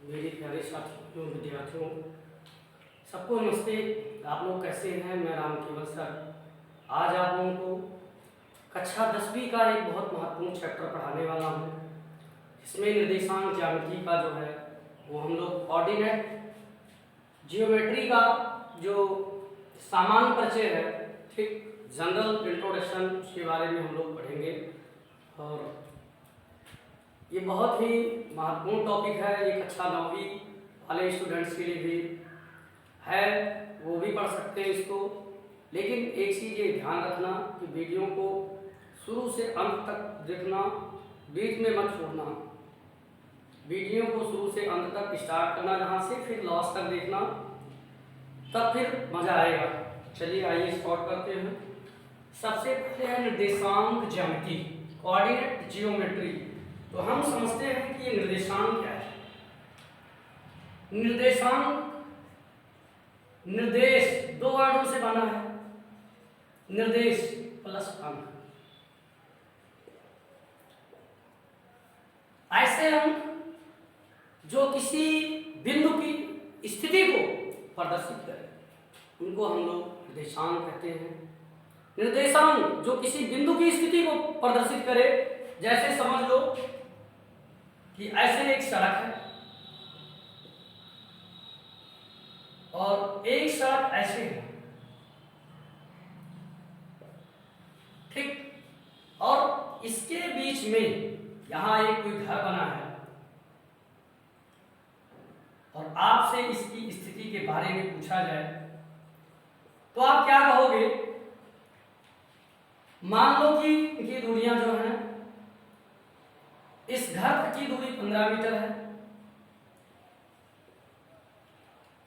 मेरे प्यारे साथियों विद्यार्थियों सबको नमस्ते। आप लोग कैसे हैं? मैं राम केवल सर आज आप लोगों को कक्षा 10वीं का एक बहुत महत्वपूर्ण चैप्टर पढ़ाने वाला हूँ। इसमें निर्देशांक ज्यामिति का जो है वो हम लोग कोऑर्डिनेट जियोमेट्री का जो सामान्य परिचय है, ठीक, जनरल इंट्रोडक्शन, उसके बारे में हम लोग पढ़ेंगे। और ये बहुत ही महत्वपूर्ण टॉपिक है। ये कक्षा 9वीं वाले स्टूडेंट्स के लिए भी है, वो भी पढ़ सकते हैं इसको। लेकिन एक चीज़ ये ध्यान रखना कि वीडियो को शुरू से अंत तक देखना, बीच में मत छोड़ना। वीडियो को शुरू से अंत तक स्टार्ट करना जहाँ से, फिर लास्ट तक देखना, तब फिर मज़ा आएगा। चलिए आइए स्टार्ट करते हैं। सबसे पहले है निर्देशांक ज्यामिति, कोऑर्डिनेट जियोमेट्री। तो हम समझते हैं कि ये निर्देशांक क्या है। निर्देशांक, निर्देश दो वर्डों से बना है, निर्देश प्लस अंक। ऐसे अंक जो किसी बिंदु की स्थिति को प्रदर्शित करें, उनको हम लोग निर्देशांक कहते हैं। निर्देशांक जो किसी बिंदु की स्थिति को प्रदर्शित करे, जैसे समझ लो कि ऐसे एक सड़क है और एक सड़क ऐसे है, ठीक, और इसके बीच में यहां एक कोई घर बना है और आपसे इसकी स्थिति के बारे में पूछा जाए तो आप क्या कहोगे? मान लो कि इनकी दूरियां जो हैं, इस घर तक की दूरी 15 मीटर है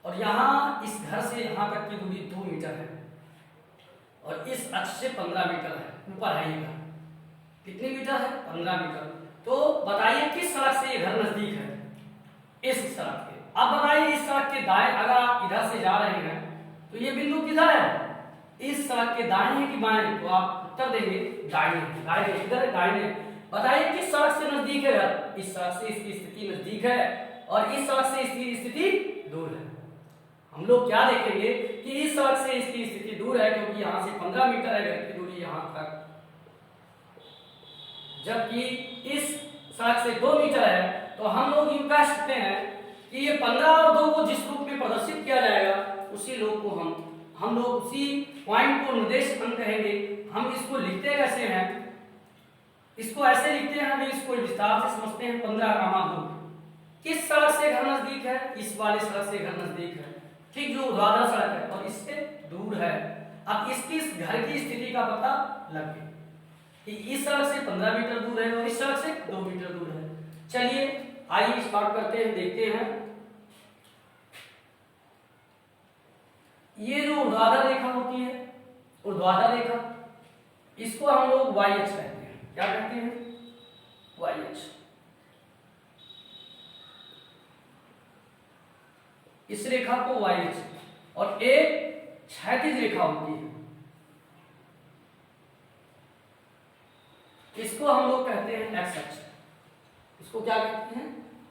और यहां इस घर से यहां तक की दूरी 2 मीटर है और इस अक्ष से 15 मीटर है, ऊपर है ये घर। कितनी मीटर है? 15 मीटर। तो बताइए किस सड़क से ये घर नजदीक है? इस सड़क के। अब बताइए इस सड़क के दाएं, अगर आप इधर से जा रहे हैं तो ये बिंदु किधर है? इस सड़क के दाएं है कि बाएं? तो आप उत्तर देंगे दाहिने। दाहिने, इधर दाहिने। बताइए किस सड़क से नजदीक है घर? इस सड़क से इसकी स्थिति नजदीक है और इस सड़क से इसकी स्थिति दूर है। हम लोग क्या देखेंगे कि इस सड़क से इसकी स्थिति दूर है क्योंकि यहां से 15 मीटर है घर की दूरी यहां तक, जबकि इस सड़क से 2 मीटर है। तो हम लोग यूं कह सकते हैं कि ये 15 और 2 को जिस रूप में प्रदर्शित किया जाएगा, उसी लोग को हम लोग उसी पॉइंट को निर्देश अंक कहेंगे। हम इसको लिखते कैसे हैं? इसको ऐसे लिखते हैं, हम इसको विस्तार से समझते हैं। 15 का 2 किस सड़क से घर नजदीक है? इस वाले सड़क से घर नजदीक है, ठीक, जो ऊर्ध्वाधर सड़क है और इससे दूर है। अब इसकी इस घर की स्थिति का पता लग गया कि इस सड़क से 15 मीटर दूर है और इस सड़क से 2 मीटर दूर है। चलिए आइए स्टार्ट करते हैं, देखते हैं। ये जो ऊर्ध्वाधर रेखा होती है, ऊर्ध्वाधर रेखा, इसको हम लोग वाई अक्ष कहते हैं। क्या कहते हैं? वाई अक्ष। इस रेखा को वाई अक्ष, और एक क्षैतिज रेखा होती है, इसको हम लोग कहते हैं एक्स अक्ष। इसको क्या कहते हैं?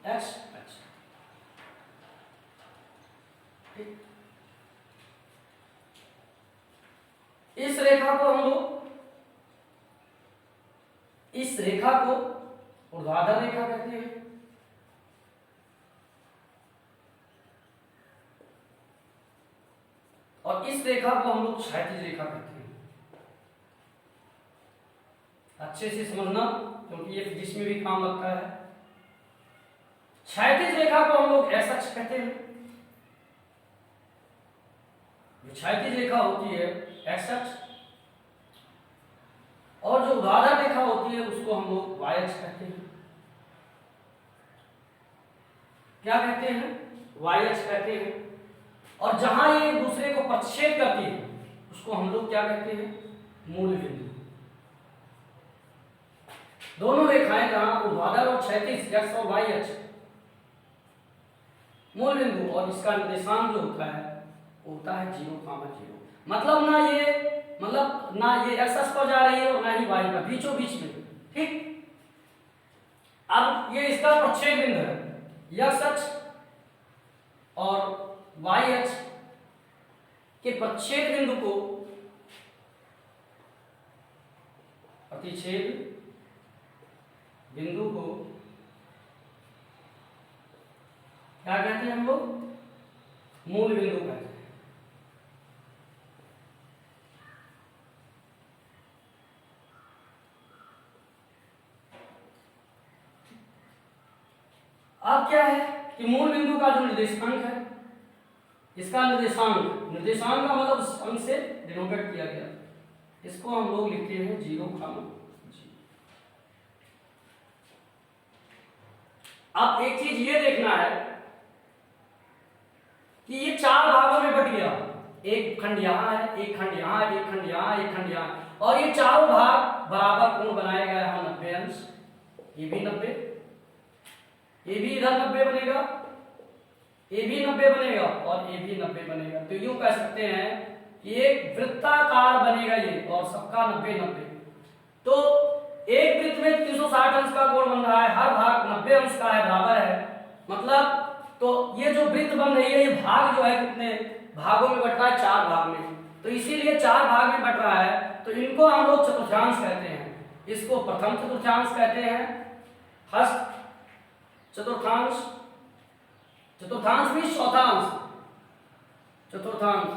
एक्स अक्ष, ठीक। इस रेखा को हम लोग, इस रेखा को ऊर्ध्वाधर रेखा कहते हैं और इस रेखा को हम लोग क्षैतिज रेखा कहते हैं। अच्छे से समझना क्योंकि ये फिजिक्स में भी काम लगता है। क्षैतिज रेखा को हम लोग एक्स अक्ष कहते हैं। जो क्षैतिज रेखा होती है एक्स अक्ष, और जो ऊर्ध्वाधर रेखा होती है उसको हम लोग वाई अक्ष कहते हैं। क्या कहते हैं? वाई अक्ष कहते हैं। और जहां ये एक दूसरे को प्रतिच्छेद करती है उसको हम लोग क्या कहते हैं? मूल बिंदु। दोनों रेखाएं जहां ऊर्ध्वाधर और क्षैतिज एक्स और वाई अक्ष, मूल बिंदु, और इसका निर्देशांक जो होता है वो होता है 0,0। मतलब ना ये एक्स अक्ष पर जा रही है और ना ही वाई पर, बीचों बीच में, ठीक। अब ये इसका प्रक्षेप बिंदु है, यह सच और वाई अक्ष के प्रतिच्छेद बिंदु को क्या कहते हैं हम लोग? मूल बिंदु कहते हैं। अब क्या है कि मूल बिंदु का जो निर्देशांक है, इसका निर्देशांक का मतलब उस अंक से डिनोटेट किया गया, इसको हम लोग लिखते हैं 0, अब एक चीज ये देखना है कि ये 4 भागों में बट गया, एक खंड यहाँ है, एक खंड यहाँ है, एक खंड यहाँ, एक खंड यहाँ, और ये चारों भाग बराबर कोण बनाया गया है 90 अंश। ये भी 90, ये भी इधर 90 बनेगा, ये भी 90 बनेगा और ये भी 90 बनेगा। तो यूं कह सकते हैं कि एक वृत्ताकार बनेगा ये, और सबका 90-90। तो एक वृत्त में 360 अंश का कोण बन रहा है, हर भाग 90 अंश का है, बराबर है। मतलब तो ये जो वृत्त बन रही है, ये भाग जो है कितने भागों में बट रहा है? 4 भाग में। तो इसीलिए 4 भाग में बट रहा है, तो इनको हम लोग चतुर्थांश कहते हैं। इसको प्रथम चतुर्थांश कहते हैं, हस्त चतुर्थांश, चतुर्थांश भी चौथांश, चतुर्थांश,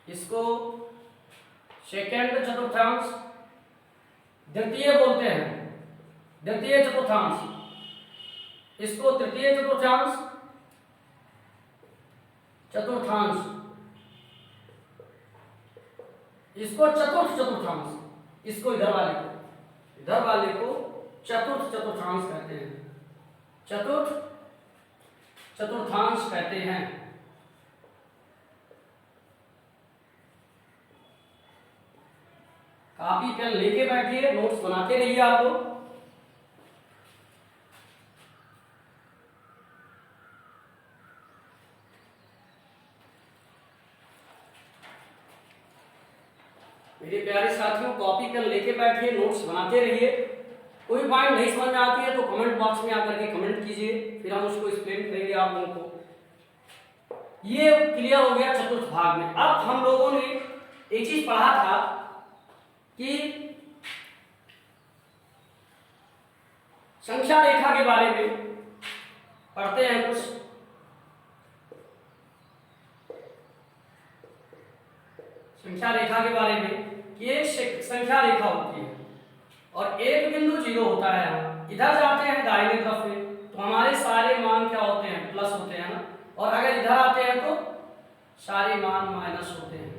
इसको सेकेंड चतुर्थांश, द्वितीय बोलते हैं, द्वितीय चतुर्थांश, इसको तृतीय चतुर्थांश, चतुर्थांश, इसको चतुर्थ चतुर्थांश, इसको इधर वाले को चतुर्थ चतुर्थांश कहते हैं, चतुर्थ चतुर्थांश कहते हैं। कॉपी पेन लेके बैठिए, नोट्स बनाते रहिए आप लोग। मेरे प्यारे साथियों, कॉपी पेन लेके बैठिए, नोट्स बनाते रहिए। कोई पॉइंट नहीं समझ में आती है तो कमेंट बॉक्स में आकर के कमेंट कीजिए, फिर हम उसको एक्सप्लेन करेंगे आप लोगों को। ये क्लियर हो गया चतुर्थ भाग में। अब हम लोगों ने एक चीज पढ़ा था कि संख्या रेखा के बारे में पढ़ते हैं कुछ। संख्या रेखा के बारे में कि एक संख्या रेखा होती है और एक बिंदु 0 होता है। हम इधर जाते हैं दाहिने तरफ में तो हमारे सारे मान क्या होते हैं? प्लस होते हैं ना, और अगर इधर आते हैं तो सारे मान माइनस होते हैं।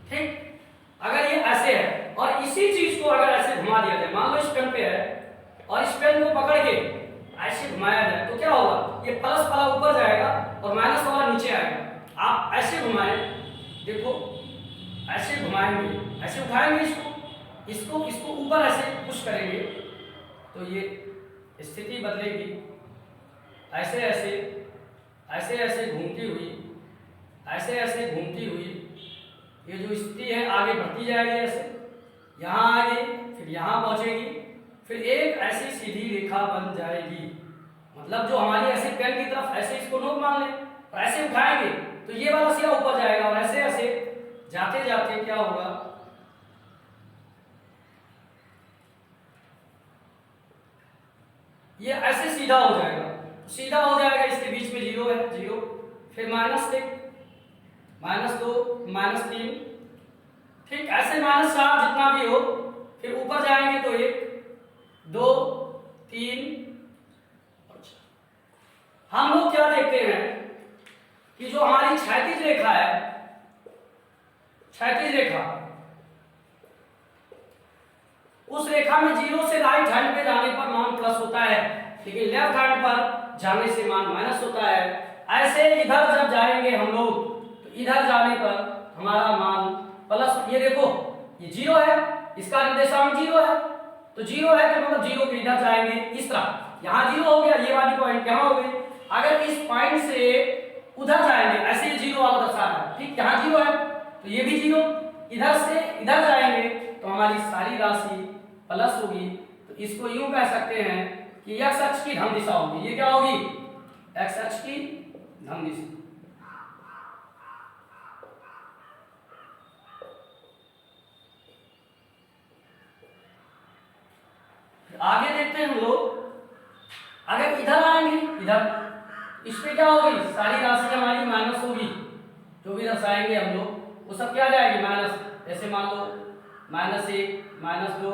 ठीक, अगर ये ऐसे है और इसी चीज को अगर ऐसे घुमा दिया जाए, मान लो इस पेन पे है और इस पेन को पकड़ के ऐसे घुमाया जाए तो क्या होगा? ये प्लस वाला ऊपर जाएगा और माइनस वाला नीचे आएगा। आप ऐसे घुमाएं, देखो ऐसे घुमाएंगे, ऐसे उठाएंगे इसको ऊपर ऐसे पुश करेंगे तो ये स्थिति बदलेगी। ऐसे ऐसे ऐसे ऐसे घूमती हुई, ऐसे ऐसे घूमती हुई ये जो स्थिति है आगे बढ़ती जाएगी, ऐसे यहाँ आएगी, फिर यहाँ पहुंचेगी, फिर एक ऐसी सीधी रेखा बन जाएगी। मतलब जो हमारी ऐसे पेन की तरफ ऐसे इसको नोक मान ले और ऐसे उठाएंगे तो ये वाला सिरा ऊपर जाएगा और ऐसे ऐसे जाते जाते क्या होगा? ये ऐसे सीधा हो जाएगा, सीधा हो जाएगा, इसके बीच में 0 है, 0, फिर -1, -2, -3, ठीक, ऐसे -4 जितना भी हो, फिर ऊपर जाएंगे तो 1, 2, 3। हम लोग क्या देखते हैं कि जो हमारी क्षैतिज रेखा है, क्षैतिज रेखा, उस रेखा में 0 से राइट हैंड पे जाने पर मान प्लस होता है, लेकिन लेफ्ट हैंड पर जाने से मान माइनस होता है। ऐसे इधर जब जाएंगे हम लोग तो इधर जाने पर हमारा मान प्लस, ये देखो ये 0 है, इसका निर्देशांक 0 है, तो 0 है तो मतलब 0 के इधर जाएंगे इस तरह, यहाँ 0 हो गया, ये वाली पॉइंट यहाँ हो गई। अगर इस पॉइंट से उधर जाएंगे, ऐसे ही 0 वाला दर्शा है, ठीक, यहाँ 0 है तो ये भी 0, इधर से इधर जाएंगे तो हमारी सारी राशि प्लस होगी। तो इसको यूं कह सकते हैं कि x अक्ष की धन दिशा होगी। ये क्या होगी? एक्स अक्ष की धन दिशा। आगे देखते हैं हम लोग, अगर इधर आएंगे, इधर इस पे क्या होगी, सारी राशि हमारी माइनस होगी, जो भी दर्शाएंगे हम लोग वो सब क्या जाएगी माइनस। जैसे मान लो -1, -2,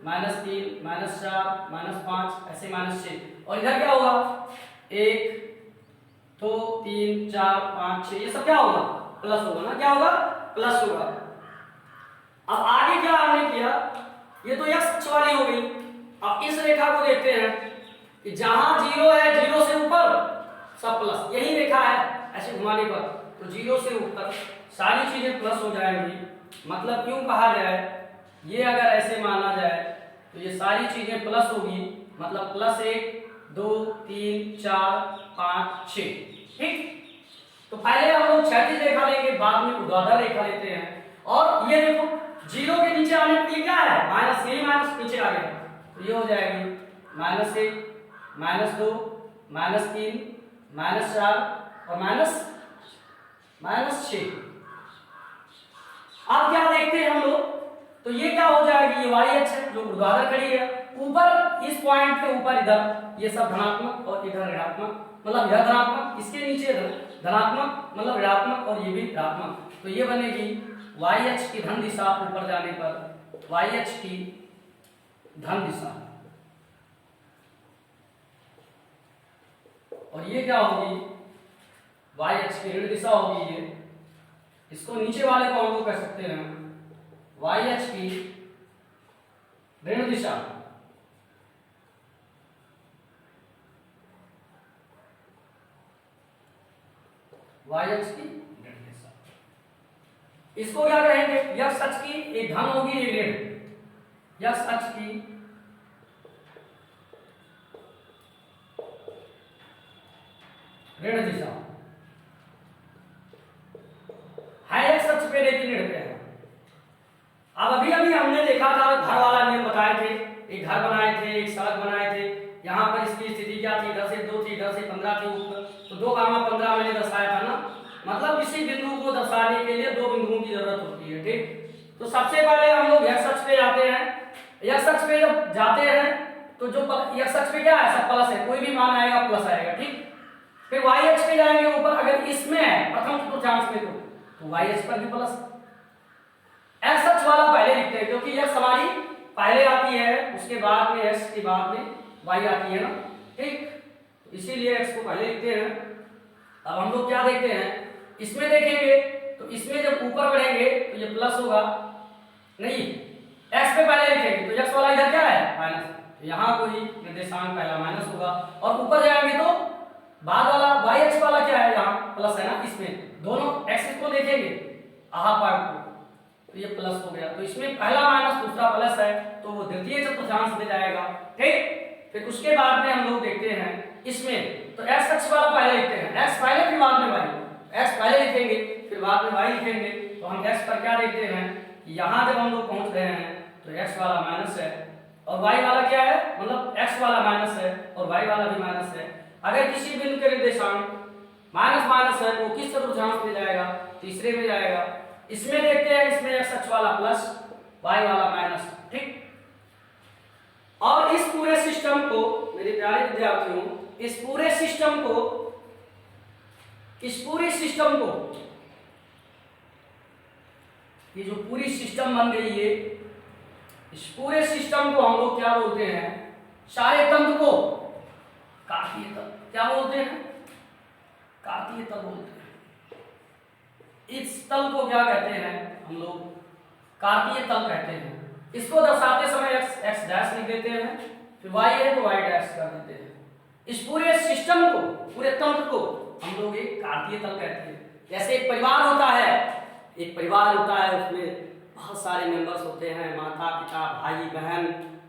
-3, -4, -5, ऐसे -6, और इधर क्या होगा 1, 2, 3, 4, 5, 6, ये सब क्या होगा प्लस होगा ना, क्या होगा प्लस होगा। अब आगे क्या हमने किया, ये तो एक्स अक्ष वाली हो गई। अब इस रेखा को देखते हैं कि जहां 0 है, 0 से ऊपर सब प्लस, यही रेखा है, ऐसे घुमाने पर तो 0 से ऊपर सारी चीजें प्लस हो जाएंगी। मतलब क्यों कहा जाए, ये अगर ऐसे माना जाए तो ये सारी चीजें प्लस होगी, मतलब +1, 2, 3, 4, 5, 6, ठीक। तो पहले हम लोग क्षैतिज रेखा लेंगे, बाद में ऊर्ध्वाधर रेखा लेते हैं। और ये देखो 0 के नीचे आने के लिए क्या है, माइनस, यही माइनस नीचे आ गया, तो ये हो जाएगी -1, -2, -3, -4 और -6। अब क्या देखते हैं हम लोग, तो ये क्या हो जाएगी, ये वाई अक्ष है जो ऊर्ध्वाधर खड़ी है, ऊपर इस पॉइंट के ऊपर इधर ये सब धनात्मक और इधर ऋणात्मक, मतलब इधर धनात्मक, इसके नीचे धनात्मक मतलब ऋणात्मक और ये भी ऋणात्मक, तो ये बनेगी वाई अक्ष की धन दिशा, ऊपर जाने पर वाई अक्ष की धन दिशा, और ये क्या होगी वाई अक्ष की ऋण दिशा होगी। ये इसको नीचे वाले को हम लोग कह सकते हैं वाई अक्ष की ऋण दिशा, वाई अक्ष की ऋण दिशा। इसको क्या कहेंगे, यक्ष अक्ष की एक धन होगी एक ऋण, यक्ष अक्ष की ऋण दिशा है, एक्स अक्ष पे लेकिन ऋण पे है। अब अभी हमने देखा था, घर वाला नियम बताए थे, एक घर बनाए थे, एक सड़क बनाए थे, यहाँ पर इसकी स्थिति क्या थी, 10 से 2 थी, 10 से 15 थी ऊपर, तो 2, 15 मैंने दर्शाया था ना। मतलब किसी बिंदु को दर्शाने के लिए 2 बिंदुओं की जरूरत होती है, ठीक। तो सबसे पहले हम लोग एक्स अक्ष पे जाते हैं, एक्स अक्ष पे जब जाते हैं तो जो एक्स अक्ष पे क्या है, सब प्लस है, कोई भी मान आएगा प्लस आएगा, ठीक। फिर वाई अक्ष पे जाएंगे ऊपर, अगर इसमें है प्रथम चतुर्थांश में तो वाई अक्ष पर भी प्लस। एक्स अक्ष वाला पहले लिखते हैं क्योंकि एक्स हमारी पहले आती है, उसके बाद में एक्स के बाद में वाई आती है ना, ठीक। इसीलिए एक्स को पहले लिखते हैं। अब हम लोग क्या देखते हैं, इसमें देखेंगे तो इसमें जब ऊपर बढ़ेंगे तो ये प्लस होगा, नहीं एक्स पे पहले लिखेंगे तो एक्स वाला इधर क्या है माइनस, तो यहाँ कोई निर्देशांक पहला माइनस होगा, और ऊपर जाएंगे तो बाद वाला वाई अक्ष वाला क्या है, यहाँ प्लस है ना, इसमें दोनों एक्सिस को देखेंगे आहा पार्ट को, तो ये प्लस हो गया, तो इसमें पहला माइनस दूसरा प्लस है, तो वो द्वितीय चतुर्थांश में जाएगा, ठीक। फिर उसके बाद में हम लोग देखते हैं इसमें, तो एक्स अक्ष वाला पहले लिखते हैं, एक्स पहले फिर बाद में वाई, एक्स पहले लिखेंगे फिर बाद में वाई लिखेंगे। तो हम एक्स पर क्या देखते हैं, यहाँ जब हम लोग पहुंच रहे हैं तो एक्स वाला माइनस है और वाई वाला क्या है, मतलब एक्स वाला माइनस है और वाई वाला भी माइनस है। अगर किसी बिंदु के निर्देशांक माइनस माइनस है तो किस चतुर्थांश में जाएगा, तीसरे में जाएगा। इसमें देखते हैं, इसमें एक्स अक्ष वाला प्लस वाई वाला माइनस, ठीक। और इस पूरे सिस्टम को मेरे प्यारे विद्यार्थियों, इस पूरे सिस्टम को ये जो पूरी सिस्टम बन गई है, इस पूरे सिस्टम को हम लोग क्या बोलते हैं, सारे तंत्र को कार्तीय तंत्र क्या बोलते हैं, कार्तीय तल बोलते हैं। इस तल को क्या कहते हैं हम लोग, कार्तीय तल कहते हैं। इसको दर्शाते समय x डैश लिख देते हैं, फिर y है तो y डैश कर देते हैं। इस पूरे सिस्टम को, पूरे तंत्र को हम लोग एक कार्तीय तल कहते हैं। जैसे एक परिवार होता है, उसमें बहुत सारे मेंबर्स होते हैं, माता पिता भाई बहन,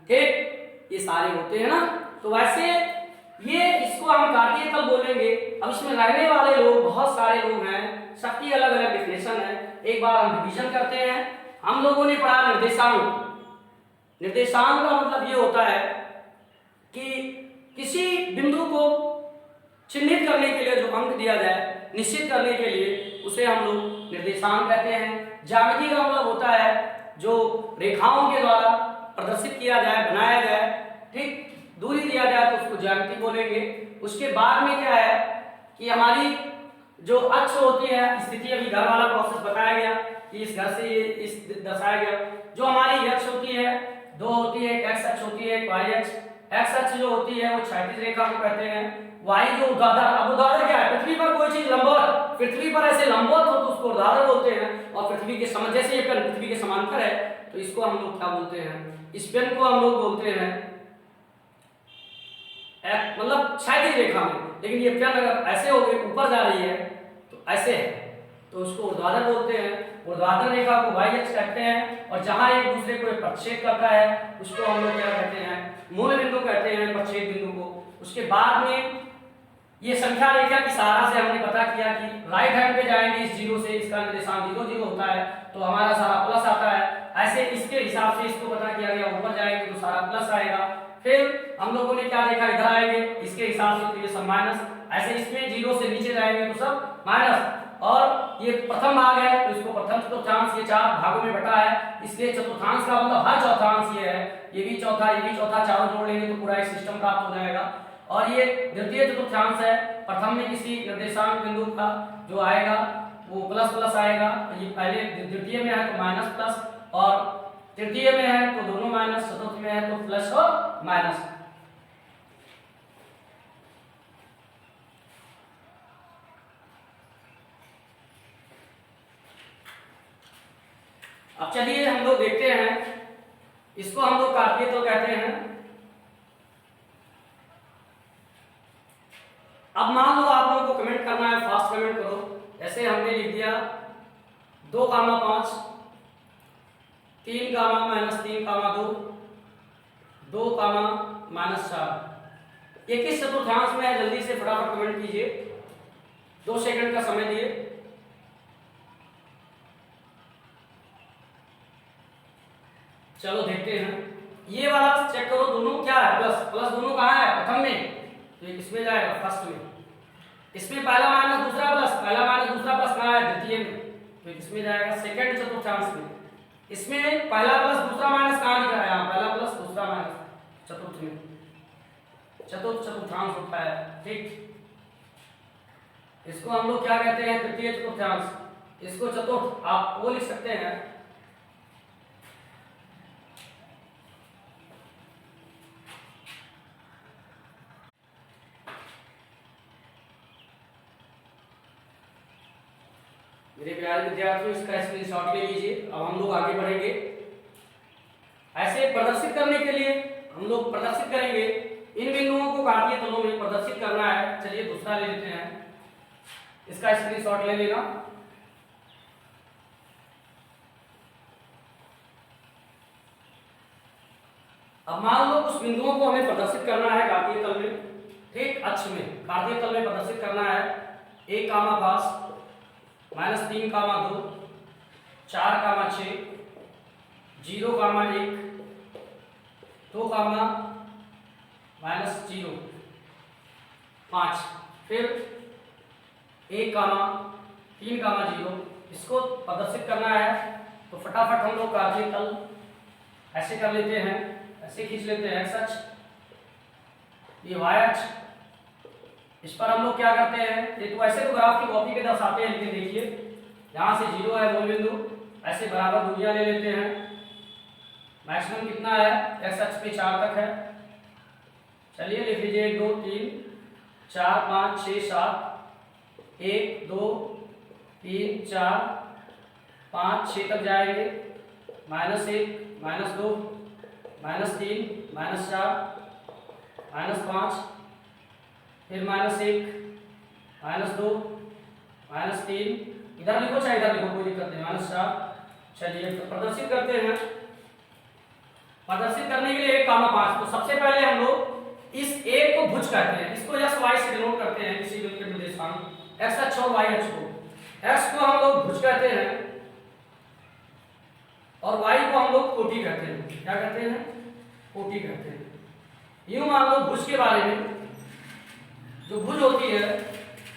ठीक, ये सारे होते हैं ना, तो वैसे ये इसको हम कार्तीय तल बोलेंगे। अब इसमें रहने वाले लोग बहुत सारे लोग हैं, सबकी अलग अलग डेफिनेशन है। एक बार हम रिवीजन करते हैं। हम लोगों ने पढ़ा निर्देशांक। निर्देशांक का मतलब ये होता है कि किसी बिंदु को चिन्हित करने के लिए जो अंक दिया जाए, निश्चित करने के लिए, उसे हम लोग निर्देशांक कहते हैं। ज्यामिति का मतलब होता है जो रेखाओं के द्वारा प्रदर्शित किया जाए, बनाया जाए, ठीक, दूरी दिया जाए तो उसको ज्यामिति बोलेंगे। उसके बाद में क्या है कि हमारी जो अक्ष होती है, स्थिति अभी घर वाला प्रोसेस बताया गया कि इस घर से ये इस दर्शाया गया। जो हमारी अक्ष होती है, दो होती है, एक एक्स अक्ष होती है, एक वाई अक्ष। एक्स अक्ष जो होती है वो क्षैतिज रेखा को कहते हैं। वाई जो ऊर्ध्वाधर, अब ऊर्ध्वाधर क्या है, पृथ्वी पर कोई चीज लंबवत, पृथ्वी पर ऐसे लंबवत हो तो उसको ऊर्ध्वाधर बोलते हैं। और पृथ्वी के समान, जैसे ये पेन पृथ्वी के समांतर है तो इसको हम लोग क्या बोलते हैं, इस पेन को हम लोग बोलते हैं मतलब क्षैतिज रेखा में। लेकिन ये पेन अगर ऐसे हो गई, ऊपर जा रही है तो ऐसे है तो उसको ऊर्ध्वाधर बोलते हैं। ऊर्ध्वाधर रेखा को वाई अक्ष कहते हैं। और जहां एक दूसरे को प्रक्षेप करता है उसको हम लोग क्या कहते हैं, मूल बिंदु कहते हैं, प्रक्षेप बिंदु को। उसके बाद में ये संख्या रेखा की सहारा से हमने पता किया कि राइट हैंड पे जाएंगे इस जीरो से, इसका निर्देशांक 0 0 होता है तो हमारा सारा प्लस आता है। ऐसे इसके हिसाब से इसको पता किया गया, ऊपर जाएंगे तो सारा प्लस आएगा। फिर हम लोगों ने क्या देखा, इधर आएंगे इसके हिसाब से तो ये सब माइनस, ऐसे इसमें 0 से नीचे जाएंगे तो सब माइनस। और ये प्रथम भाग है तो इसको प्रथम चतुर्थांश, ये 4 भागों में बटा है, इसलिए चतुर्थांश का मतलब हर चौथांश ये है, ये भी चौथा, ये भी चौथा, चारों जोड़ लेंगे तो पूरा एक सिस्टम प्राप्त हो जाएगा। और ये द्वितीय चतुर्थांश है, प्रथम में किसी निर्देशांक बिंदु का जो आएगा वो प्लस प्लस आएगा। ये पहले द्वितीय में है तो माइनस प्लस, और तृतीय में है तो दोनों माइनस, चतुर्थ में है तो प्लस और माइनस। अब चलिए हम लोग देखते हैं, इसको हम लोग कार्तीय तल कहते हैं। अब मान लो आप लोगों को कमेंट करना है, फास्ट कमेंट करो। जैसे हमने लिख दिया 2,5, 3,-3,2, 2,-4। ये किस चतुर्थांश में है, जल्दी से फटाफट कमेंट कीजिए, 2 सेकंड का समय दिए। चलो देखते हैं, ये वाला चेक करो, दोनों क्या है, प्लस प्लस दोनों कहाँ है, प्रथम में, तो इसमें जाएगा फर्स्ट में। इसमें पहला माइनस दूसरा प्लस, पहला माइनस दूसरा प्लस कहाँ है, द्वितीय में, तो इसमें जाएगा सेकंड चतुर्थांश में। इसमें पहला प्लस दूसरा माइनस कहाँ लिखा है, यहाँ पहला प्लस दूसरा माइनस चतुर्थ में, चतुर्थ चतुर्थांश होता है, ठीक। इसको हम लोग क्या कहते हैं, तृतीय चतुर्थांश, इसको चतुर्थ आप वो लिख सकते हैं। मेरे प्यारे विद्यार्थियों, इसका स्क्रीनशॉट ले लीजिए। अब हम लोग आगे बढ़ेंगे। ऐसे प्रदर्शित करने के लिए हम लोग प्रदर्शित करेंगे, इन बिंदुओं को कार्तीय तलों में प्रदर्शित करना है। चलिए दूसरा ले लेते हैं, इसका स्क्रीनशॉट ले लेना। अब मान लो उस बिंदुओं को हमें प्रदर्शित करना है कार्तीय तल में, ठीक, अक्ष में कार्तीय तल में प्रदर्शित करना है। 1,5, -3,2, 4,6, 0,1, 2, -0, 5, फिर 1,3,0। इसको प्रदर्शित करना है तो फटाफट हम लोग कार्तीय तल ऐसे कर लेते हैं, ऐसे खींच लेते हैं एक्स अक्ष, ये वाई अक्ष। इस पर हम लोग क्या करते हैं, ये तो ऐसे तो ग्राफ की कॉपी पे दर्शाते हैं, लेकिन देखिए यहाँ से 0 है मूल बिंदु, ऐसे बराबर दूरियां ले लेते हैं। मैक्सिमम कितना है, एक्स अक्ष पे 4 तक है। चलिए लिख लीजिए 1 2 3 4 5 6 7, 1 2 3 4 5 6 तक जाएंगे। -1 -2 -3 -4 -5, फिर -1 -2 -3, इधर लिखो चाहे इधर लिखो, कोई दिक्कत नहीं, -4। चलिए तो प्रदर्शित करते हैं। प्रदर्शित करने के लिए 1,5, तो सबसे पहले हम लोग इस एक को भुज कहते हैं, इसको यस वाई से डिनोट करते हैं, किसी भी के निर्देशांक एक्स अक्ष और वाई अक्ष को। एक्स को हम लोग भुज कहते हैं और वाई को हम लोग कोटि कहते हैं। क्या कहते हैं, कोटि कहते हैं। यूं मान लो भुज के बारे में, जो भुज होती है,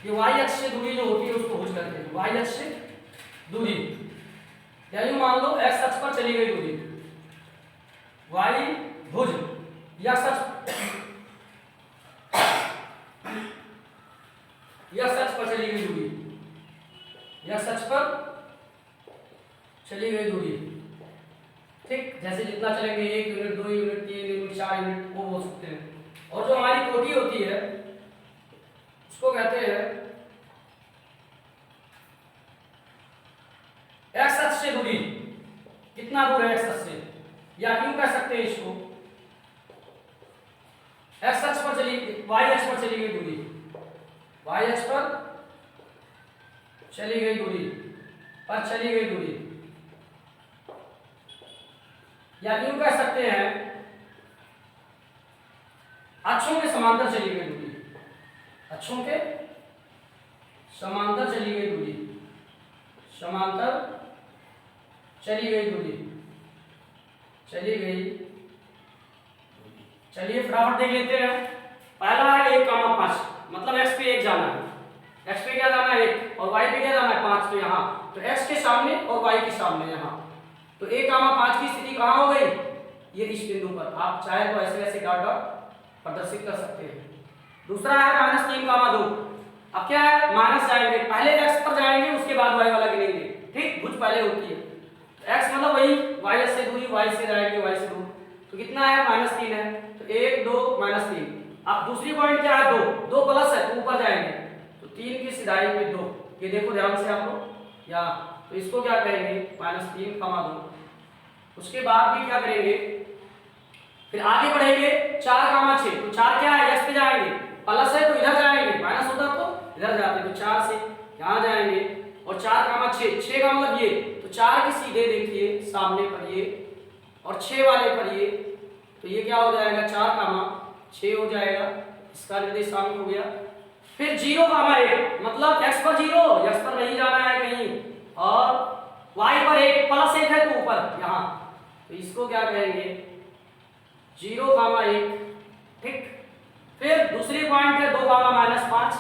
ये वाई अक्ष से दूरी जो होती है उसको भुज कहते हैं। वाई अक्ष से दूरी, या यूं मान लो एक्स अक्ष पर चली गई दूरी, वाई भुज या सच या सच पर चली गई दूरी, या सच पर चली गई दूरी, ठीक। जैसे जितना चलेंगे 1 यूनिट, 2 यूनिट, 3 यूनिट, 4 यूनिट, वो बोल सकते हैं। और जो हमारी कोटि होती है उसको कहते हैं एक्स अक्ष से दूरी, कितना दूर है एक्स अक्ष से, या यूं कह सकते हैं इसको एक्स अक्ष पर चली, वाई अक्ष पर चली गई दूरी, वाई अक्ष पर चली गई दूरी, पर चली गई दूरी, या यूं कह सकते हैं अक्षों के समांतर चली गई दूरी, अक्षों के समांतर चली गई दूरी, समांतर चली गई दूरी, चली गई। चलिए फटाफट देख लेते हैं। पहला है 1,5, मतलब x पे 1 जाना है, x पे क्या जाना है 1 और y पे क्या जाना है 5, तो यहाँ तो x के सामने और y के सामने यहाँ, तो 1,5 की स्थिति कहाँ हो गई, ये इस बिंदु पर। आप चाहे तो ऐसे ऐसे डॉट डॉट प्रदर्शित कर सकते हैं। दूसरा है -3,2, अब क्या है माइनस जाएंगे, पहले x पर जाएंगे उसके बाद y वाला गिनेंगे, ठीक। भुज पहले होती है, x मतलब वही y से दूरी, y से जाएंगे y से दूर, तो कितना है -3 है, तो 1 2 -3। अब दूसरी पॉइंट क्या है 2 प्लस है तो ऊपर जाएंगे, तो 3 की सिधाई में 2, ये देखो ध्यान से आप लोग यहाँ, तो इसको क्या करेंगे -3,2। उसके बाद भी क्या करेंगे, फिर आगे बढ़ेंगे 4,6, तो 4 क्या है x पे जाएंगे, प्लस है तो इधर जाएंगे, माइनस होता तो इधर जाते, तो 4 से यहाँ जाएंगे, और 4,6, 6 का मतलब ये, तो 4 के सीधे देखिए सामने पर ये, और 6 वाले पर ये, तो ये क्या हो जाएगा 4,6 हो जाएगा, इसका निर्देशांक हो गया। फिर 0,1, मतलब x पर 0, x पर नहीं जाना है कहीं, और y पर 1 प्लस 1 है तो ऊपर यहाँ, तो इसको क्या कहेंगे 0,1, ठीक। फिर दूसरी पॉइंट है 2,-5,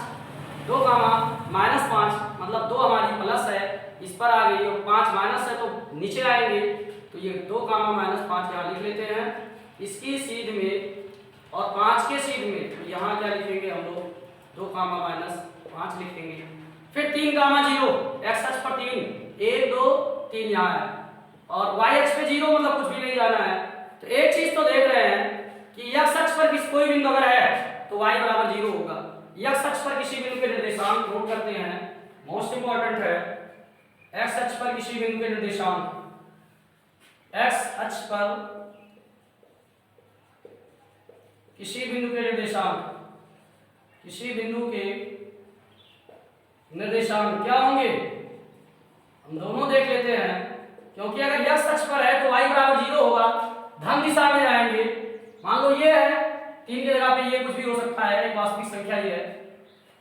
2,-5 मतलब 2 हमारी प्लस है, इस पर आ गई, और 5 माइनस है तो नीचे आएंगे, तो ये 2,-5 यहाँ लिख लेते हैं इसकी सीध में, और 5 के सीध में, तो यहाँ क्या लिखेंगे हम लोग 2,-5 लिखेंगे। फिर 3,0, x अक्ष पर 3, 1 2 3 यहाँ है, और y अक्ष पे 0 मतलब कुछ भी नहीं जाना है। तो एक चीज तो देख रहे हैं कि x अक्ष पर किसी कोई बिंदु अगर है तो y बराबर 0 होगा। x अक्ष पर किसी बिंदु के निर्देशांक नोट करते हैं, मोस्ट इंपॉर्टेंट है। x अक्ष पर किसी बिंदु के निर्देशांक, x अक्ष पर किसी बिंदु के निर्देशांक, किसी बिंदु के निर्देशांक क्या होंगे, हम दोनों देख लेते हैं, क्योंकि अगर x अक्ष पर है तो y बराबर 0 होगा, धन दिशा में जाएंगे। मान लो ये है 3 की जगह पे ये कुछ भी हो सकता है, एक वास्तविक संख्या ये है,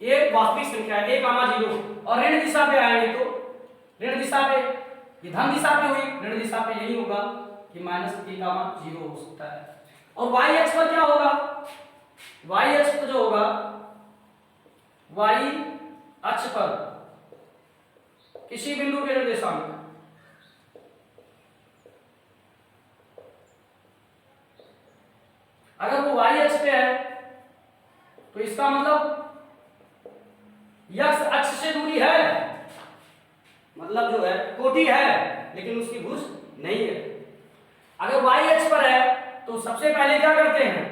एक वास्तविक संख्या है 1,0, और ऋण दिशा पे आएंगे तो ऋण दिशा पे, ये धन दिशा पे हुई, ऋण दिशा पे यही होगा कि -3,0 हो सकता है। और y अक्ष पर क्या होगा, y अक्ष पर जो होगा, y अक्ष पर किसी बिंदु के निर्देशांक, अगर वो y अक्ष पे है तो इसका मतलब x अक्ष से दूरी है, मतलब जो है कोटि है लेकिन उसकी भुज नहीं है। अगर y अक्ष पर है तो सबसे पहले क्या करते हैं,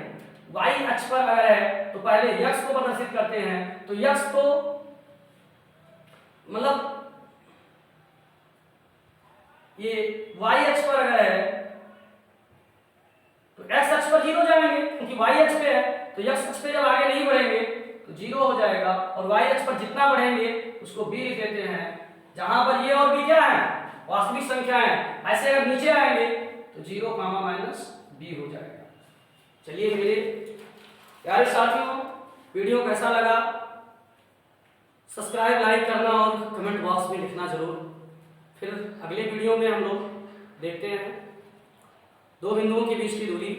y अक्ष पर अगर है तो पहले x को प्रदर्शित करते हैं, तो x तो मतलब ये y अक्ष पर अगर है तो x अक्ष पर 0 जाएंगे, क्योंकि y अक्ष पे है, तो x अक्ष पे जब आगे नहीं बढ़ेंगे तो 0 हो जाएगा, और y अक्ष पर जितना बढ़ेंगे उसको b लिख देते हैं, जहां पर ये और b क्या है वास्तविक संख्या है। ऐसे अगर नीचे आएंगे तो 0, b हो जाएगा। चलिए मेरे प्यारे साथियों, वीडियो कैसा लगा सब्सक्राइब लाइक करना और कमेंट बॉक्स में लिखना जरूर। फिर अगले वीडियो में हम लोग देखते हैं 2 बिंदुओं के बीच की दूरी।